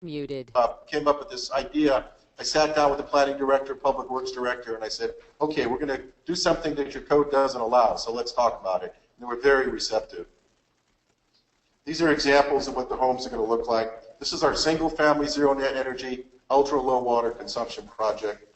Muted. came up with this idea. I sat down with the planning director, public works director, and I said, okay, we're going to do something that your code doesn't allow, so let's talk about it. And they were very receptive. These are examples of what the homes are going to look like. This is our single-family, zero-net energy, ultra-low water consumption project.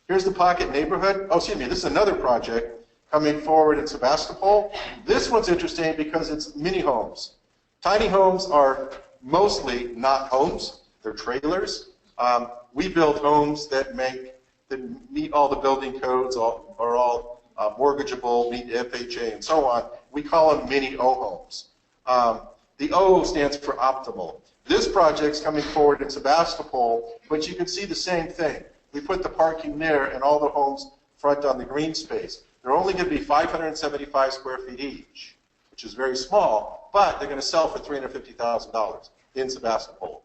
Here's the Pocket neighborhood. Oh, excuse me, this is another project coming forward in Sebastopol. This one's interesting because it's mini homes. Tiny homes are mostly not homes, they're trailers. We build homes that meet all the building codes, are all mortgageable, meet FHA and so on. We call them mini O homes. The O stands for optimal. This project's coming forward in Sebastopol, but you can see the same thing. We put the parking there and all the homes front on the green space. They're only going to be 575 square feet each, which is very small, but they're going to sell for $350,000 in Sebastopol.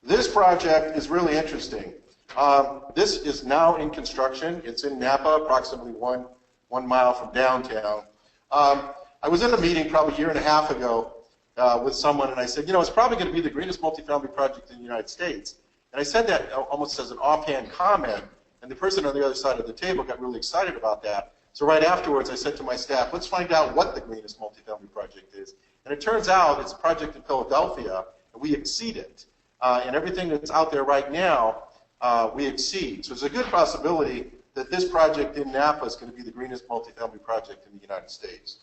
This project is really interesting. This is now in construction. It's in Napa, approximately one mile from downtown. I was in a meeting probably a year and a half ago with someone, and I said, you know, it's probably going to be the greenest multifamily project in the United States. And I said that almost as an offhand comment, and the person on the other side of the table got really excited about that. So right afterwards, I said to my staff, let's find out what the greenest multifamily project is. And it turns out it's a project in Philadelphia, and we exceed it. And everything that's out there right now, we exceed. So there's a good possibility that this project in Napa is going to be the greenest multifamily project in the United States.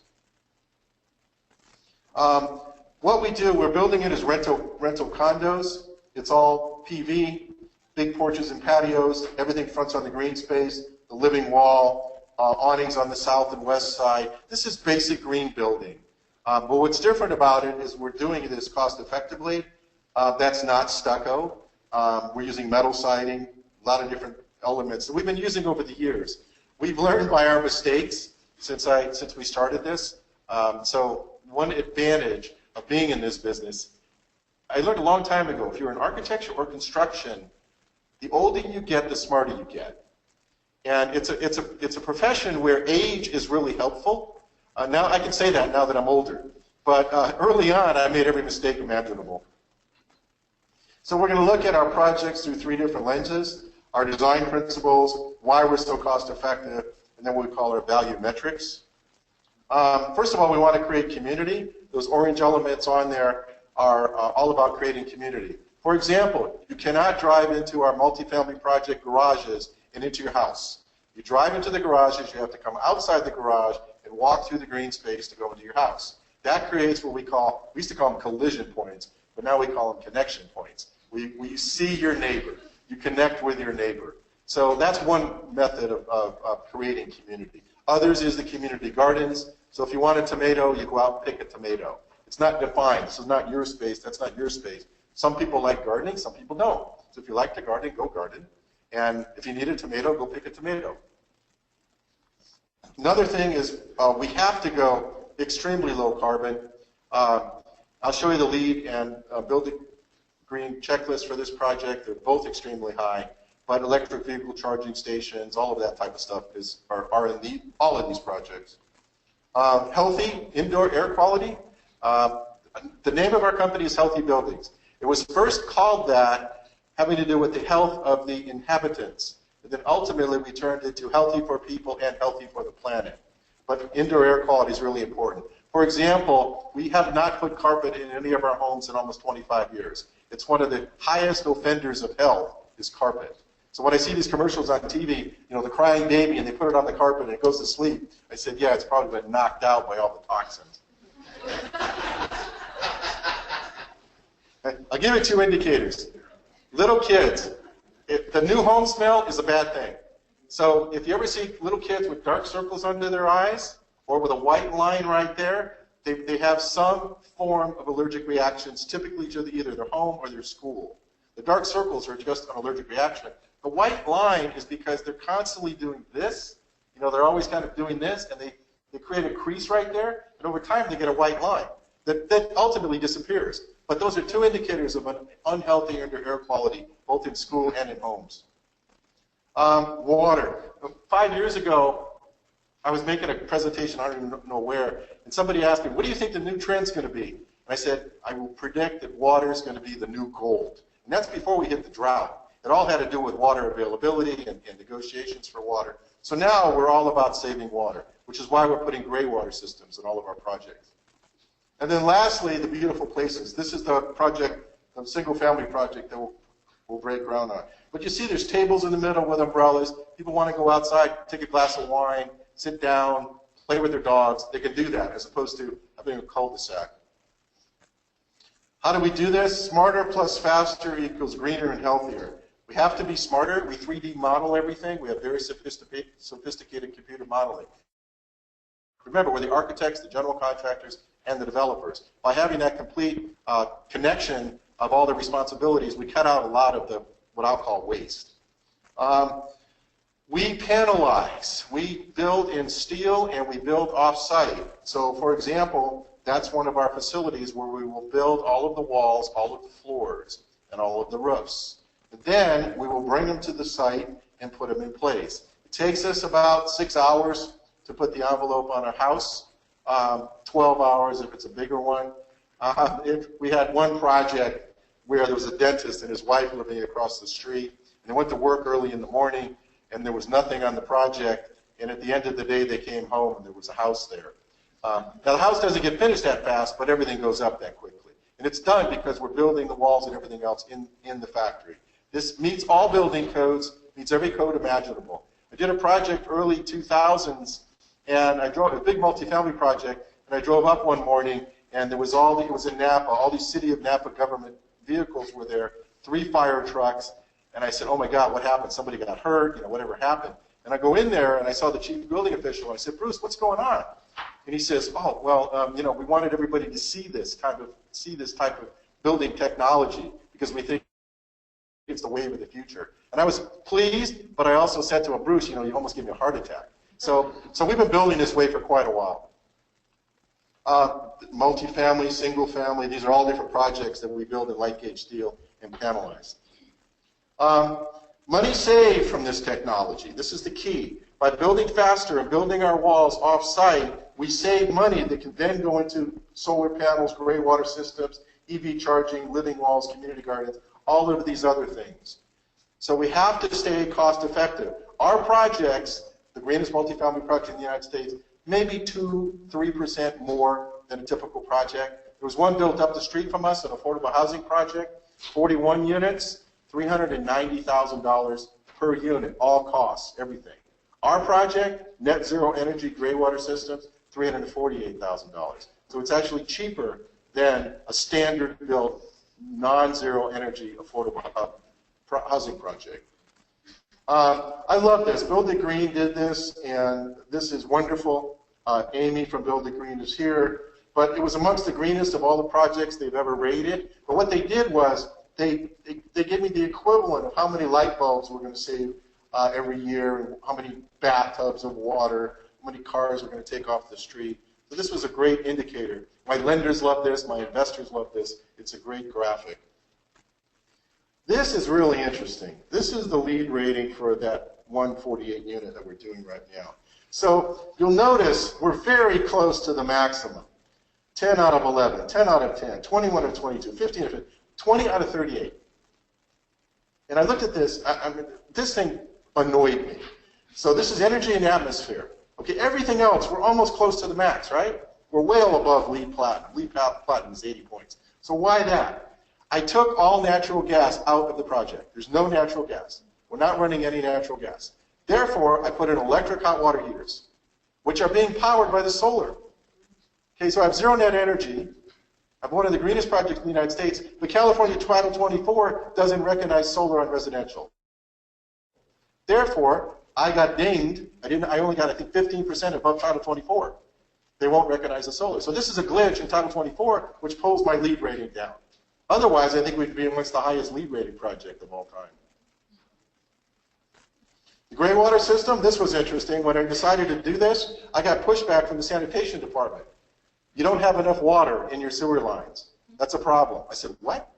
What we do, we're building it as rental condos. It's all PV, big porches and patios, everything fronts on the green space, the living wall, awnings on the south and west side. This is basic green building. But what's different about it is we're doing this cost effectively. That's not stucco. We're using metal siding, a lot of different elements that we've been using over the years. We've learned by our mistakes since we started this. So one advantage of being in this business, I learned a long time ago, if you're in architecture or construction, the older you get, the smarter you get. And it's a profession where age is really helpful. Now I can say that now that I'm older. But early on, I made every mistake imaginable. So we're going to look at our projects through 3 different lenses: our design principles, why we're so cost effective, and then what we call our value metrics. First of all, we want to create community. Those orange elements on there are all about creating community. For example, you cannot drive into our multifamily project garages and into your house. You drive into the garages, you have to come outside the garage and walk through the green space to go into your house. That creates what we used to call them collision points, but now we call them connection points. We see your neighbor. You connect with your neighbor. So that's one method of creating community. Others is the community gardens. So if you want a tomato, you go out and pick a tomato. It's not defined. This is not your space. That's not your space. Some people like gardening. Some people don't. So if you like to garden, go garden. And if you need a tomato, go pick a tomato. Another thing is we have to go extremely low carbon. I'll show you the LEED and building green checklist for this project. They're both extremely high. But electric vehicle charging stations, all of that type of stuff are in all of these projects. Healthy indoor air quality. The name of our company is Healthy Buildings. It was first called that having to do with the health of the inhabitants. And then ultimately we turned it to healthy for people and healthy for the planet. But indoor air quality is really important. For example, we have not put carpet in any of our homes in almost 25 years. It's one of the highest offenders of health is carpet. So when I see these commercials on TV, you know, the crying baby, and they put it on the carpet and it goes to sleep, I said, yeah, it's probably been knocked out by all the toxins. I'll give you 2 indicators. Little kids, the new home smell is a bad thing. So if you ever see little kids with dark circles under their eyes or with a white line right there, they have some form of allergic reactions, typically to either their home or their school. The dark circles are just an allergic reaction. The white line is because they're constantly doing this. You know, they're always kind of doing this, and they create a crease right there, and over time they get a white line that ultimately disappears. But those are 2 indicators of an unhealthy indoor air quality, both in school and in homes. Water. 5 years ago, I was making a presentation, I don't even know where, and somebody asked me, what do you think the new trend's going to be? And I said, I will predict that water is going to be the new gold. And that's before we hit the drought. It all had to do with water availability and negotiations for water. So now we're all about saving water, which is why we're putting gray water systems in all of our projects. And then lastly, the beautiful places. This is the project, the single-family project that we'll break ground on. But you see there's tables in the middle with umbrellas. People want to go outside, take a glass of wine, sit down, play with their dogs. They can do that as opposed to having a cul-de-sac. How do we do this? Smarter plus faster equals greener and healthier. We have to be smarter. We 3D model everything. We have very sophisticated computer modeling. Remember, we're the architects, the general contractors, and the developers. By having that complete connection of all the responsibilities, we cut out a lot of the, what I'll call, waste. We panelize. We build in steel and we build off-site. So, for example, that's one of our facilities where we will build all of the walls, all of the floors, and all of the roofs. And then we will bring them to the site and put them in place. It takes us about 6 hours to put the envelope on a house, 12 hours if it's a bigger one. We had one project where there was a dentist and his wife living across the street, and they went to work early in the morning, and there was nothing on the project, and at the end of the day they came home and there was a house there. Now the house doesn't get finished that fast, but everything goes up that quickly. And it's done because we're building the walls and everything else in the factory. This meets all building codes, meets every code imaginable. I did a project early 2000s, and I drove a big multifamily project, and I drove up one morning, and there was it was in Napa, all these city of Napa government vehicles were there, 3 fire trucks, and I said, oh my God, what happened? Somebody got hurt, whatever happened. And I go in there, and I saw the chief building official, and I said, Bruce, what's going on? And he says, oh, well, we wanted everybody to see this type of building technology, because we think it's the wave of the future. And I was pleased, but I also said to him, Bruce, you almost gave me a heart attack. So we've been building this way for quite a while. Multifamily, single family, these are all different projects that we build in light gauge steel and panelize. Money saved from this technology. This is the key. By building faster and building our walls off-site, we save money that can then go into solar panels, gray water systems, EV charging, living walls, community gardens, all of these other things. So we have to stay cost effective. Our projects, the greenest multifamily project in the United States, maybe 2-3% more than a typical project. There was one built up the street from us, an affordable housing project, 41 units, $390,000 per unit, all costs, everything. Our project, net zero energy gray water systems, $348,000. So it's actually cheaper than a standard built non-zero energy affordable housing project. I love this. Build It Green did this, and this is wonderful. Amy from Build It Green is here. But it was amongst the greenest of all the projects they've ever rated. But what they did was they gave me the equivalent of how many light bulbs we're going to save every year, and how many bathtubs of water, how many cars we're going to take off the street. So this was a great indicator. My lenders love this. My investors love this. It's a great graphic. This is really interesting. This is the lead rating for that 148 unit that we're doing right now. So you'll notice we're very close to the maximum. 10 out of 11, 10 out of 10, 21 out of 22, 15 out of 15, 20 out of 38. And I looked at this. This thing annoyed me. So this is energy and atmosphere. Okay, everything else, we're almost close to the max, right? We're well above LEED Platinum. LEED Platinum is 80 points. So why that? I took all natural gas out of the project. There's no natural gas. We're not running any natural gas. Therefore, I put in electric hot water heaters, which are being powered by the solar. Okay, so I have zero net energy. I have one of the greenest projects in the United States, but California Title 24 doesn't recognize solar on residential. Therefore, I got dinged. I only got, I think, 15% above Title 24. They won't recognize the solar. So this is a glitch in Title 24, which pulls my LEED rating down. Otherwise, I think we'd be amongst the highest LEED rated project of all time. The gray water system, this was interesting. When I decided to do this, I got pushback from the sanitation department. You don't have enough water in your sewer lines. That's a problem. I said, what?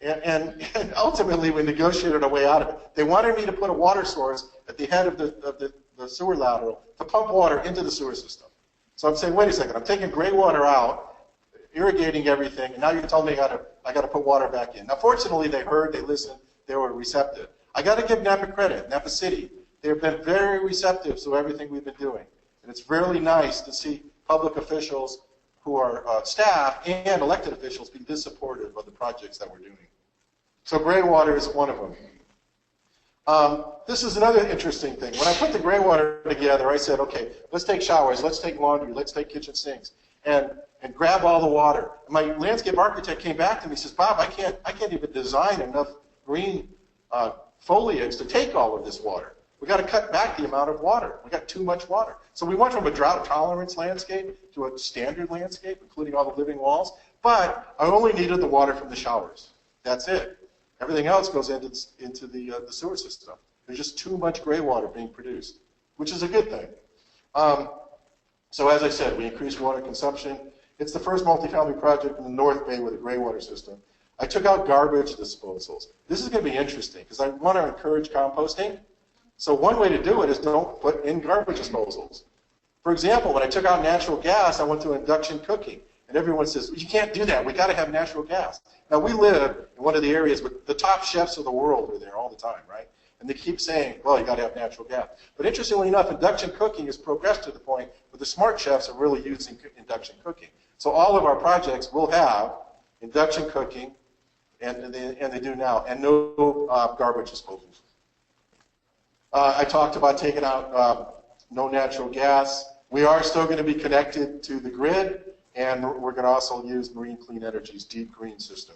And ultimately, we negotiated our way out of it. They wanted me to put a water source at the head of the sewer lateral to pump water into the sewer system. So I'm saying, wait a second, I'm taking gray water out. irrigating everything, and now you're telling me I got to put water back in. Now, fortunately, they heard, they listened, they were receptive. I got to give Napa credit, Napa City. They've been very receptive to everything we've been doing. And it's really nice to see public officials who are staff and elected officials be this supportive of the projects that we're doing. So gray water is one of them. This is another interesting thing. When I put the gray water together, I said, okay, let's take showers, let's take laundry, let's take kitchen sinks, and grab all the water. My landscape architect came back to me and says, Bob, I can't even design enough green foliage to take all of this water. We got to cut back the amount of water. We got too much water. So we went from a drought tolerance landscape to a standard landscape, including all the living walls. But I only needed the water from the showers. That's it. Everything else goes into the sewer system. There's just too much gray water being produced, which is a good thing. So as I said, we increased water consumption. It's the first multifamily project in the North Bay with a gray water system. I took out garbage disposals. This is going to be interesting because I want to encourage composting. So one way to do it is don't put in garbage disposals. For example, when I took out natural gas, I went to induction cooking. And everyone says, you can't do that. We got to have natural gas. Now, we live in one of the areas with the top chefs of the world are there all the time, right? And they keep saying, well, you got to have natural gas. But interestingly enough, induction cooking has progressed to the point where the smart chefs are really using induction cooking. So all of our projects will have induction cooking, and they do now, and no garbage disposals. I talked about taking out no natural gas. We are still going to be connected to the grid, and we're going to also use Marine Clean Energy's deep green system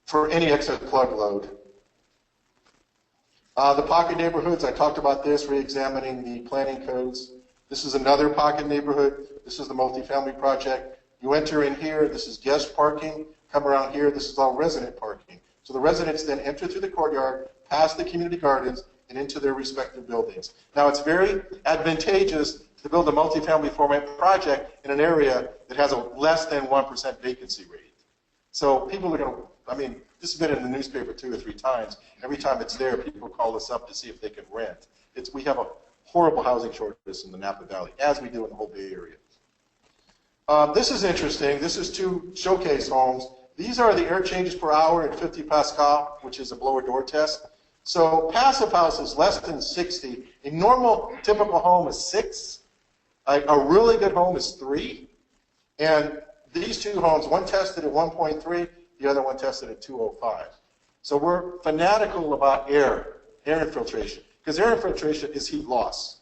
for any excess plug load. The pocket neighborhoods, I talked about this, re-examining the planning codes. This is another pocket neighborhood. This is the multifamily project. You enter in here, this is guest parking. Come around here, this is all resident parking. So the residents then enter through the courtyard, past the community gardens, and into their respective buildings. Now, it's very advantageous to build a multifamily format project in an area that has a less than 1% vacancy rate. So people are going to, I mean, this has been in the newspaper 2 or 3 times. Every time it's there, people call us up to see if they can rent. We have a horrible housing shortage in the Napa Valley, as we do in the whole Bay Area. This is interesting. This is 2 showcase homes. These are the air changes per hour at 50 Pascal, which is a blower door test. So passive house is less than 60. A normal, typical home is 6. A really good home is 3. And these 2 homes, one tested at 1.3, the other one tested at 205. So we're fanatical about air infiltration, because air infiltration is heat loss.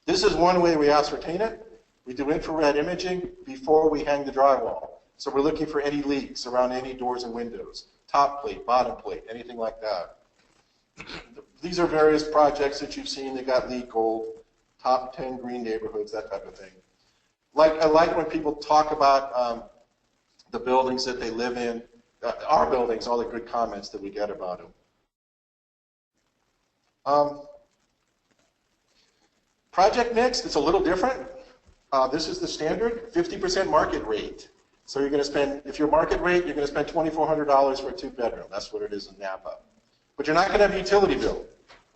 This is one way we ascertain it. We do infrared imaging before we hang the drywall. So we're looking for any leaks around any doors and windows, top plate, bottom plate, anything like that. These are various projects that you've seen. They got LEED Gold, top 10 green neighborhoods, that type of thing. I like when people talk about the buildings that they live in, our buildings, all the good comments that we get about them. Project mix, it's a little different. This is the standard, 50% market rate. So you're going to spend, if your market rate, you're going to spend $2,400 for a 2-bedroom. That's what it is in Napa. But you're not going to have a utility bill,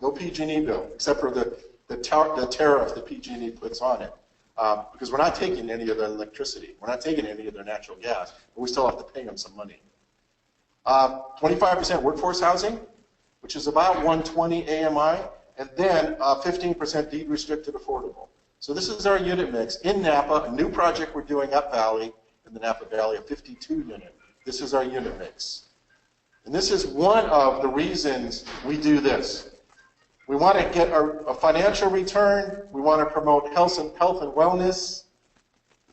no PG&E bill, except for the tariff that PG&E puts on it. Because we're not taking any of their electricity. We're not taking any of their natural gas, but we still have to pay them some money. 25% workforce housing, which is about 120 AMI, and then 15% deed restricted affordable. So this is our unit mix in Napa, a new project we're doing up Valley, in the Napa Valley, a 52 unit. This is our unit mix. And this is one of the reasons we do this. We want to get a financial return. We want to promote health and wellness.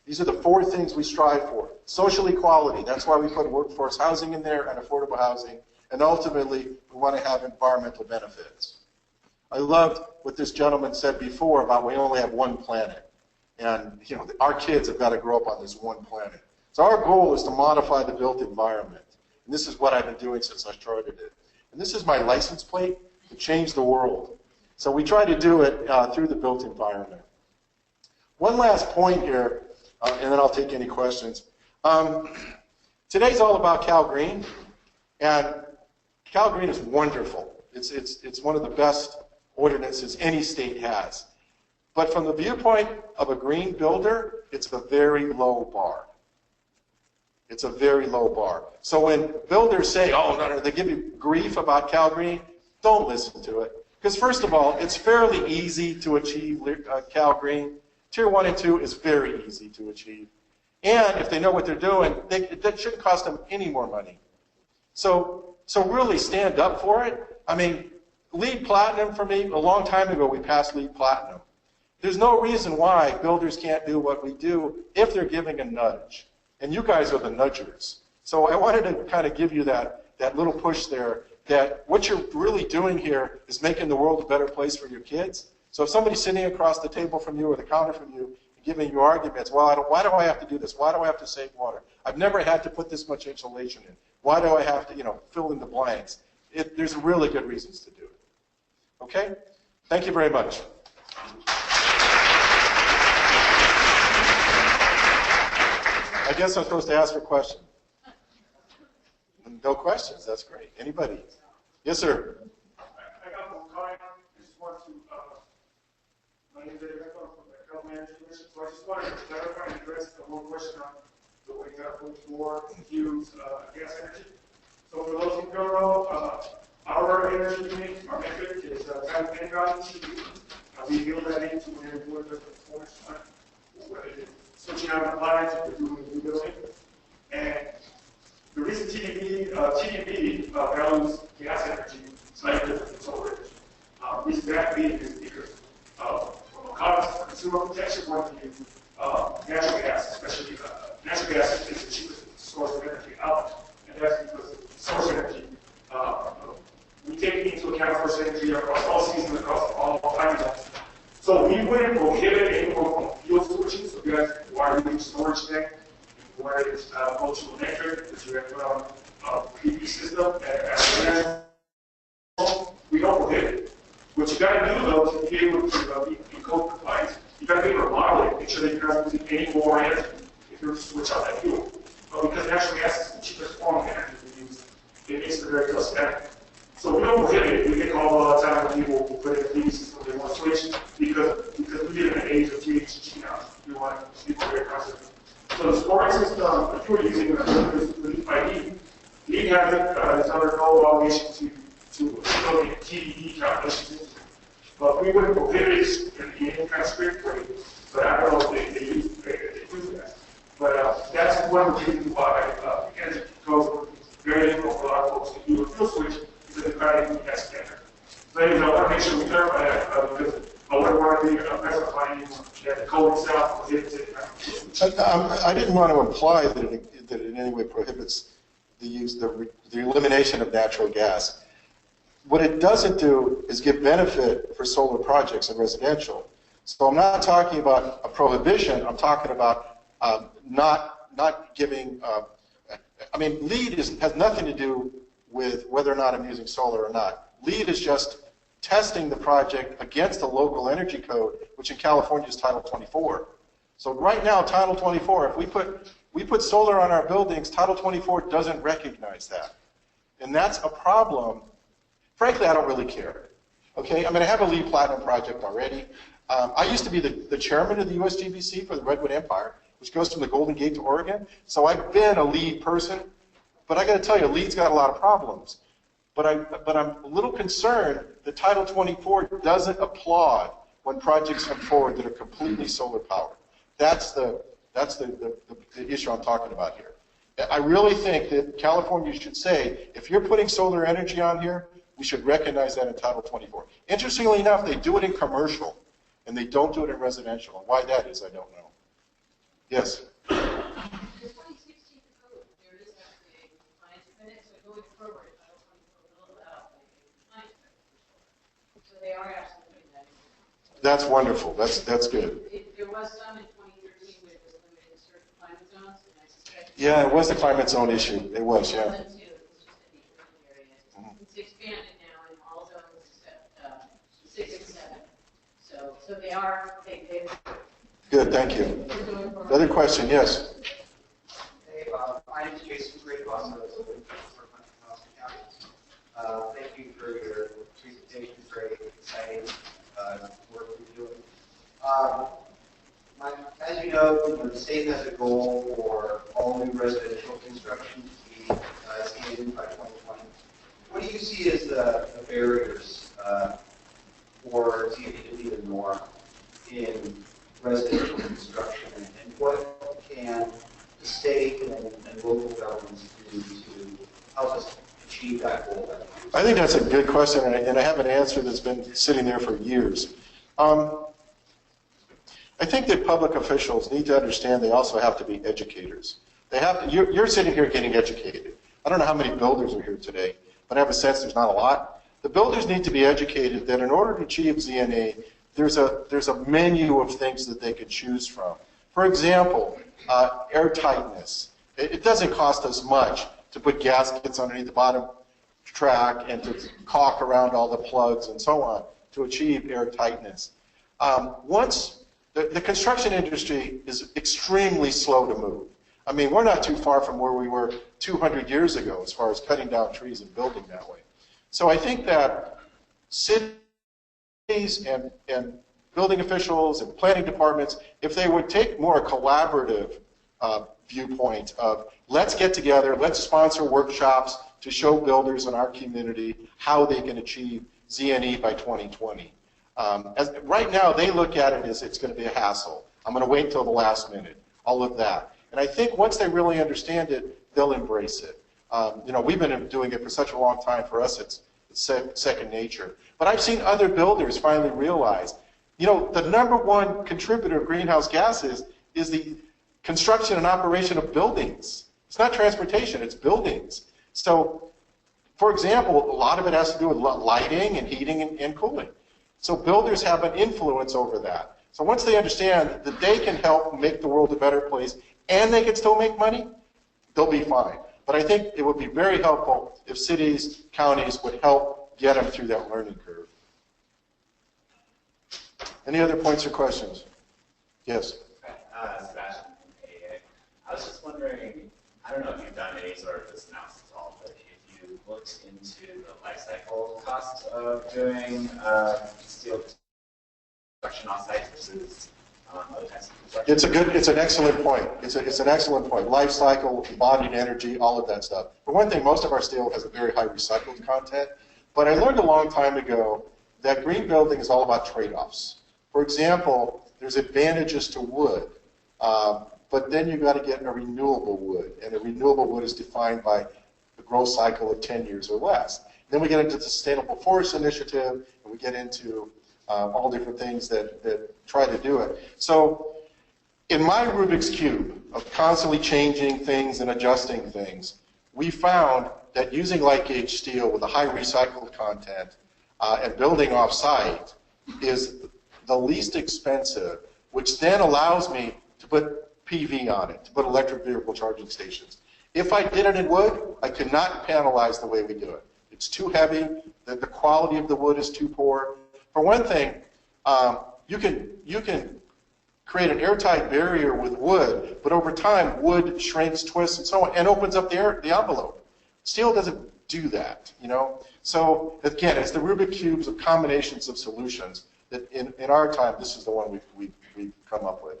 These are the 4 things we strive for. Social equality, that's why we put workforce housing in there and affordable housing. And ultimately, we want to have environmental benefits. I loved what this gentleman said before about we only have one planet. And you know, our kids have got to grow up on this one planet. So our goal is to modify the built environment. And this is what I've been doing since I started it. And this is my license plate to change the world. So we try to do it through the built environment. One last point here, and then I'll take any questions. Today's all about CALGreen, and CALGreen is wonderful. It's one of the best ordinances any state has. But from the viewpoint of a green builder, it's a very low bar. It's a very low bar. So when builders say, oh, no, they give you grief about CALGreen, don't listen to it. Because first of all, it's fairly easy to achieve CALGreen. Tier 1 and 2 is very easy to achieve. And if they know what they're doing, that shouldn't cost them any more money. So really stand up for it. I mean, LEED Platinum for me, a long time ago we passed LEED Platinum. There's no reason why builders can't do what we do if they're giving a nudge. And you guys are the nudgers. So I wanted to kind of give you that little push there, that what you're really doing here is making the world a better place for your kids. So if somebody's sitting across the table from you or the counter from you and giving you arguments, well, why do I have to do this? Why do I have to save water? I've never had to put this much insulation in. Why do I have to, fill in the blanks? There's really good reasons to do it. Okay? Thank you very much. I guess I'm supposed to ask for questions. No questions. That's great. Anybody? Yes, sir. I got one comment. I just want to, my name is Eddie Beckler from the Health Management Commission. So I just wanted to clarify and address the one question on the way that looks more use gas energy. So for those who don't know, our energy unit, our method is time and value. We build that into an inverter performance plan, whether it's switching out an appliance or doing a new building. And the reason TDP values gas energy slightly different from solar energy. The reason that being is because from a cost consumer protection point of view, natural gas, especially natural gas, is the cheapest source of energy out, and that's because source energy, we take into account source energy across all seasons, across all time zones. So we wouldn't prohibit any more fuel switching, so you guys wire your storage tank, where it's ultra-electric, because you have put on a PV system, and we don't prohibit it. What you got to do, though, to be able to be in code compliance, you got to be able to model it, make sure that you're not using any more energy if you're to switch out that fuel. But because natural gas is the cheapest form of energy we use, it makes it very cost-effective. So we don't prohibit it. We get calls all the time when people put in a PV system they want to switch because we live in an age of GHG now. We want to be very cost-effective. So the storage system, if you're using it by LEED, LEED has it, it's under no obligation to look at TDE calculations. But we wouldn't prohibit it in any kind of strict way. But I don't know if they do that. But that's one of the reasons why energy goes very difficult for a lot of folks to do a fuel switch because they're trying to do that standard. So anyways, I want to make sure we clarify that because I wouldn't want to be specifying that the code itself prohibits it. I didn't want to imply that it in any way prohibits the elimination of natural gas. What it doesn't do is give benefit for solar projects and residential. So I'm not talking about a prohibition. I'm talking about not giving. I mean, LEED has nothing to do with whether or not I'm using solar or not. LEED is just testing the project against the local energy code, which in California is Title 24. So right now, Title 24, if we put solar on our buildings, Title 24 doesn't recognize that. And that's a problem. Frankly, I don't really care. Okay, I mean, I have a LEED Platinum project already. I used to be the chairman of the USGBC for the Redwood Empire, which goes from the Golden Gate to Oregon. So I've been a LEED person, but I got to tell you, LEED's got a lot of problems. But I'm a little concerned that Title 24 doesn't applaud when projects come forward that are completely solar powered. That's the issue I'm talking about here. I really think that California should say, if you're putting solar energy on here, we should recognize that in Title 24. Interestingly enough, they do it in commercial, and they don't do it in residential. And why that is, I don't know. Yes? The 2016 code, there is actually a compliance minute, so going forward, Title 24 will allow a compliance minute. So they are actually doing that. That's wonderful. That's good. There was some in 2013 where it was limited to certain climate zones, and I suspect. Yeah, it was the climate zone issue. It was, yeah. It was just in the urban areas. It's expanded now in all zones except 6 and 7. So they are. Good, thank you. Another question, yes. Hey, my name is Jason Great County. Thank you for your presentation. It's very exciting work you're doing. As you know, know, the state has a goal for all new residential construction to be CALGreen by 2020. What do you see as the barriers for CALGreen to be the norm in residential construction, and what can the state and local governments do to help us achieve that goal? I think that's a good question, and I have an answer that's been sitting there for years. I think that public officials need to understand they also have to be educators. They have to, you're sitting here getting educated. I don't know how many builders are here today, but I have a sense there's not a lot. The builders need to be educated that in order to achieve ZNA, there's a menu of things that they could choose from. For example, air tightness. It doesn't cost us much to put gaskets underneath the bottom track and to caulk around all the plugs and so on to achieve air tightness. The construction industry is extremely slow to move. I mean, we're not too far from where we were 200 years ago as far as cutting down trees and building that way. So I think that cities and building officials and planning departments, if they would take more a collaborative viewpoint of let's get together, let's sponsor workshops to show builders in our community how they can achieve ZNE by 2020. Right now, they look at it as it's going to be a hassle. I'm going to wait until the last minute, all of that. And I think once they really understand it, they'll embrace it. You know, we've been doing it for such a long time. For us, it's second nature. But I've seen other builders finally realize, you know, the #1 contributor of greenhouse gases is the construction and operation of buildings. It's not transportation, it's buildings. So, for example, a lot of it has to do with lighting and heating and cooling. So builders have an influence over that. So once they understand that they can help make the world a better place and they can still make money, they'll be fine. But I think it would be very helpful if cities, counties would help get them through that learning curve. Any other points or questions? Yes? Sebastian from AA. I was just wondering, I don't know if you've done any sort of this analysis at all, but if you looked into the life cycle costs of doing steel construction on site versus other types of construction. It's an excellent point. It's an excellent point. Life cycle, embodied energy, all of that stuff. For one thing, most of our steel has a very high recycled content, but I learned a long time ago that green building is all about trade-offs. For example, there's advantages to wood, but then you've got to get a renewable wood, and a renewable wood is defined by the growth cycle of 10 years or less. Then we get into the Sustainable Forest Initiative, and we get into all different things that try to do it. So in my Rubik's Cube of constantly changing things and adjusting things, we found that using light gauge steel with a high recycled content and building off-site is the least expensive, which then allows me to put PV on it, to put electric vehicle charging stations. If I did it in wood, I could not panelize the way we do it. It's too heavy, the quality of the wood is too poor. For one thing, you can create an airtight barrier with wood, but over time, wood shrinks, twists, and so on, and opens up the envelope. Steel doesn't do that, you know? So again, it's the Rubik's Cubes of combinations of solutions that in our time, this is the one we've come up with.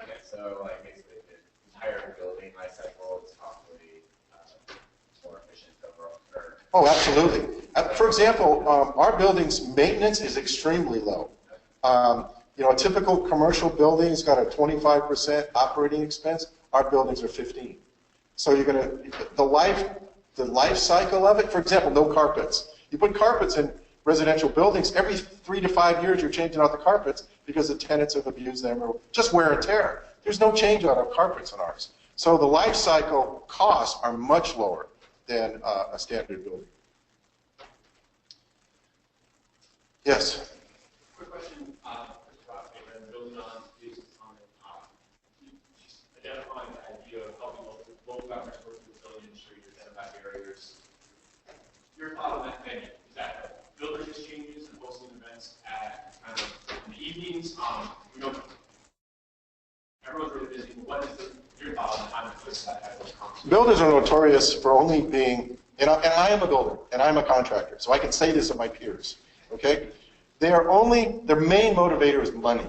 Okay, so like basically the entire building life cycle is probably more efficient overall. Oh, absolutely. For example, our building's maintenance is extremely low. You know, a typical commercial building's got a 25% operating expense. Our buildings are 15. So you're going to, the life cycle of it, for example, no carpets. You put carpets in residential buildings, every 3 to 5 years you're changing out the carpets because the tenants have abused them or just wear and tear. There's no change out of carpets in ours. So the life cycle costs are much lower than a standard building. Yes? Quick question, building on Jason's comment, identifying the idea of helping local governments work with the building industry to identify barriers. Your thought on that thing, is that builders exchanges and hosting events at kind of in the evenings? We know everyone's really busy. What is your thought on how to push that type of conversation? Builders are notorious for only being, and I am a builder, and I'm a contractor, so I can say this of my peers, okay? Their main motivator is money.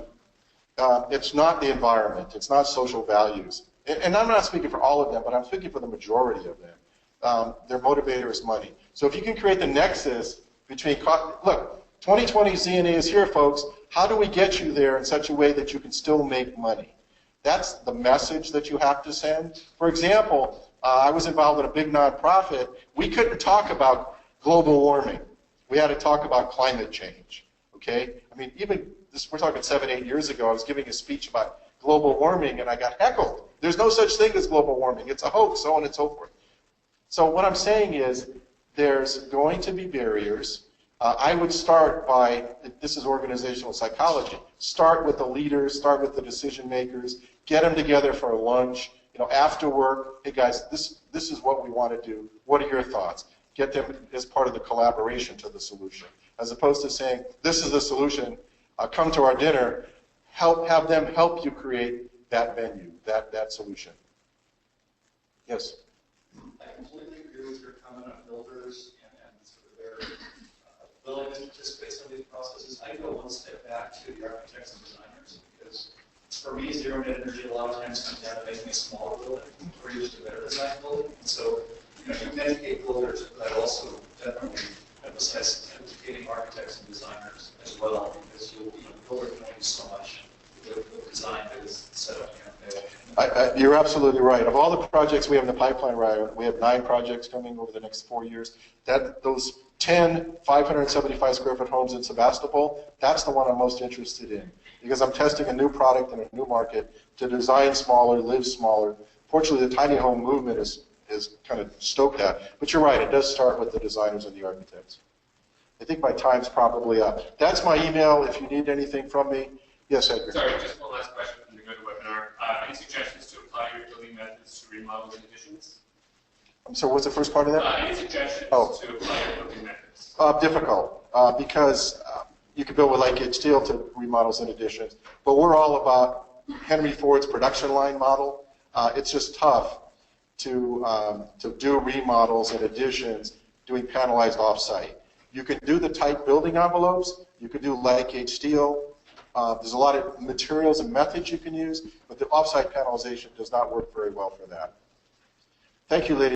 It's not the environment. It's not social values. And I'm not speaking for all of them, but I'm speaking for the majority of them. Their motivator is money. So if you can create the nexus between, look, 2020 ZNA is here, folks. How do we get you there in such a way that you can still make money? That's the message that you have to send. For example, I was involved in a big nonprofit. We couldn't talk about global warming. We had to talk about climate change. Okay? I mean, even this, we're talking 7, 8 years ago, I was giving a speech about global warming and I got heckled. There's no such thing as global warming. It's a hoax, so on and so forth. So what I'm saying is there's going to be barriers. I would start by, this is organizational psychology, start with the leaders, start with the decision makers, get them together for a lunch, after work, hey guys, this is what we want to do. What are your thoughts? Get them as part of the collaboration to the solution. As opposed to saying, this is the solution, come to our dinner, have them help you create that venue, that solution. Yes? I completely agree with your comment on builders and sort of their willingness to participate in some of these processes. I go one step back to the architects and designers because for me, zero net energy a lot of times comes down to making a smaller building or just a better design building. And so, you educate builders, but I also definitely emphasize educating architects and designers as well because builders can only do so much with design that is set up here. You're absolutely right. Of all the projects we have in the pipeline, Ryan, we have 9 projects coming over the next 4 years. Those 10 575 square foot homes in Sebastopol, that's the one I'm most interested in because I'm testing a new product in a new market to design smaller, live smaller. Fortunately, the tiny home movement is kind of stoked that. But you're right, it does start with the designers and the architects. I think my time's probably up. That's my email if you need anything from me. Yes, Edgar. Sorry, just one last question from the GoToWebinar. Any suggestions to apply your building methods to remodels and additions? I'm sorry, what's the first part of that? Any suggestions to apply your building methods? Difficult, because you can build with light gauge steel to remodels and additions. But we're all about Henry Ford's production line model. It's just tough to do remodels and additions doing panelized offsite. You can do the tight building envelopes. You can do light gauge steel. There's a lot of materials and methods you can use, but the offsite panelization does not work very well for that. Thank you, ladies.